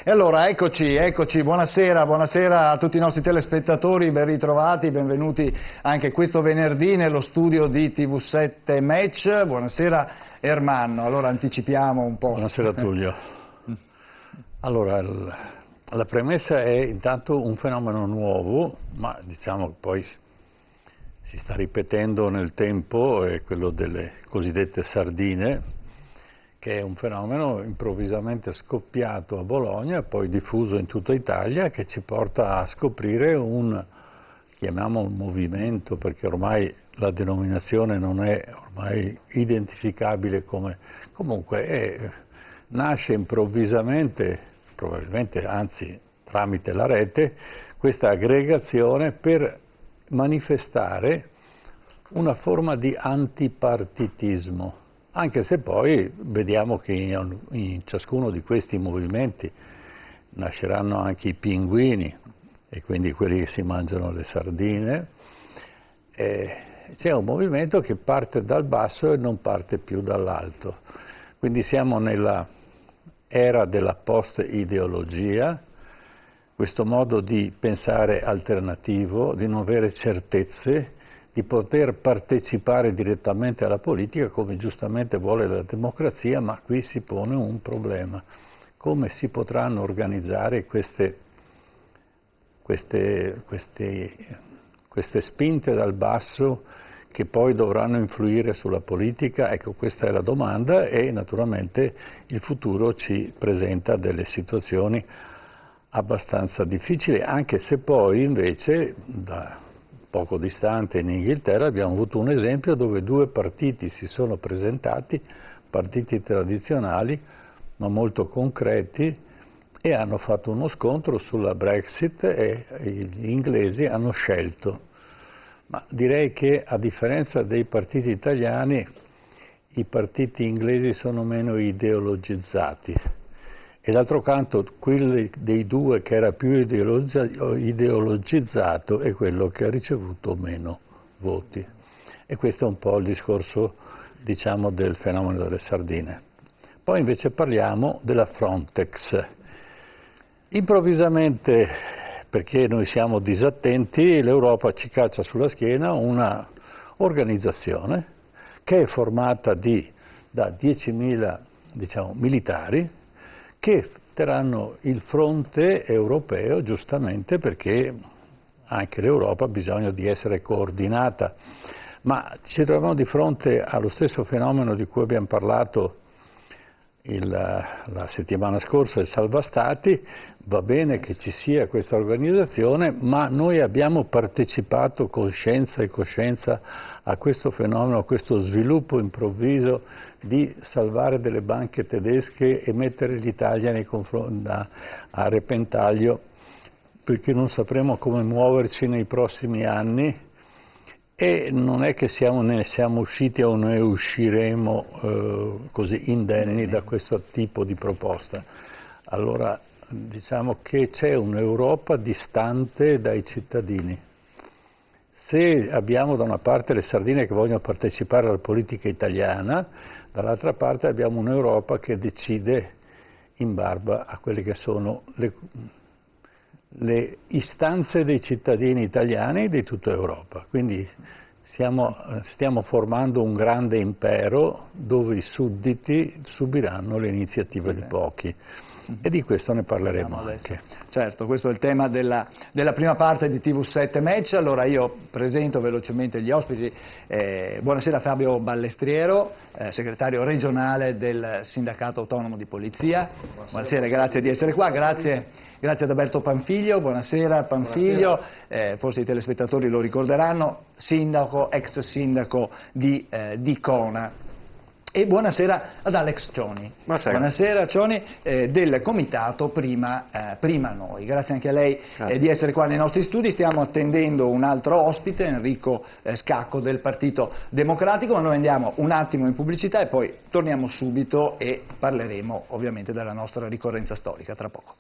E allora eccoci, buonasera a tutti i nostri telespettatori, ben ritrovati, benvenuti anche questo venerdì nello studio di TV7 Match. Buonasera Ermanno, allora anticipiamo un po'. Buonasera Tullio. Allora, la premessa è intanto un fenomeno nuovo, ma diciamo che poi si sta ripetendo nel tempo, è quello delle cosiddette sardine, che è un fenomeno improvvisamente scoppiato a Bologna e poi diffuso in tutta Italia, che ci porta a scoprire chiamiamolo un movimento, perché ormai la denominazione non è ormai identificabile come, comunque nasce improvvisamente, probabilmente anzi tramite la rete, questa aggregazione per manifestare una forma di antipartitismo. Anche se poi vediamo che in ciascuno di questi movimenti nasceranno anche i pinguini, e quindi quelli che si mangiano le sardine. C'è un movimento che parte dal basso e non parte più dall'alto. Quindi siamo nella era della post-ideologia, questo modo di pensare alternativo, di non avere certezze, di poter partecipare direttamente alla politica come giustamente vuole la democrazia, ma qui si pone un problema. Come si potranno organizzare queste spinte dal basso che poi dovranno influire sulla politica? Ecco, questa è la domanda e naturalmente il futuro ci presenta delle situazioni abbastanza difficili, anche se poi invece da poco distante in Inghilterra abbiamo avuto un esempio dove due partiti si sono presentati, partiti tradizionali ma molto concreti, e hanno fatto uno scontro sulla Brexit e gli inglesi hanno scelto. Ma direi che a differenza dei partiti italiani i partiti inglesi sono meno ideologizzati. E d'altro canto quello dei due che era più ideologizzato è quello che ha ricevuto meno voti. E questo è un po' il discorso, diciamo, del fenomeno delle sardine. Poi invece parliamo della Frontex. Improvvisamente, perché noi siamo disattenti, l'Europa ci caccia sulla schiena una organizzazione che è formata da 10.000, diciamo, militari, che terranno il fronte europeo, giustamente perché anche l'Europa ha bisogno di essere coordinata. Ma ci troviamo di fronte allo stesso fenomeno di cui abbiamo parlato la settimana scorsa, il Salva Stati. Va bene che ci sia questa organizzazione, ma noi abbiamo partecipato con scienza e coscienza a questo fenomeno, a questo sviluppo improvviso di salvare delle banche tedesche e mettere l'Italia a repentaglio, perché non sapremo come muoverci nei prossimi anni. E non è che ne siamo usciti o ne usciremo così indenni da questo tipo di proposta. Allora diciamo che c'è un'Europa distante dai cittadini. Se abbiamo da una parte le sardine che vogliono partecipare alla politica italiana, dall'altra parte abbiamo un'Europa che decide in barba a quelle che sono le istanze dei cittadini italiani e di tutta Europa. Quindi stiamo formando un grande impero dove i sudditi subiranno le iniziative di pochi. E di questo ne parleremo anche. Certo, questo è il tema della prima parte di TV7 Match. Allora io presento velocemente gli ospiti. Buonasera Fabio Ballestriero, segretario regionale del Sindacato Autonomo di Polizia. Buonasera, grazie di essere qua. Grazie ad Alberto Panfiglio. Buonasera Panfiglio. Forse i telespettatori lo ricorderanno, ex sindaco di Cona. E buonasera ad Alex Cioni. Buonasera Cioni, del comitato Prima Noi. Grazie anche a lei di essere qua nei nostri studi. Stiamo attendendo un altro ospite, Enrico Scacco del Partito Democratico, ma noi andiamo un attimo in pubblicità e poi torniamo subito e parleremo ovviamente della nostra ricorrenza storica tra poco.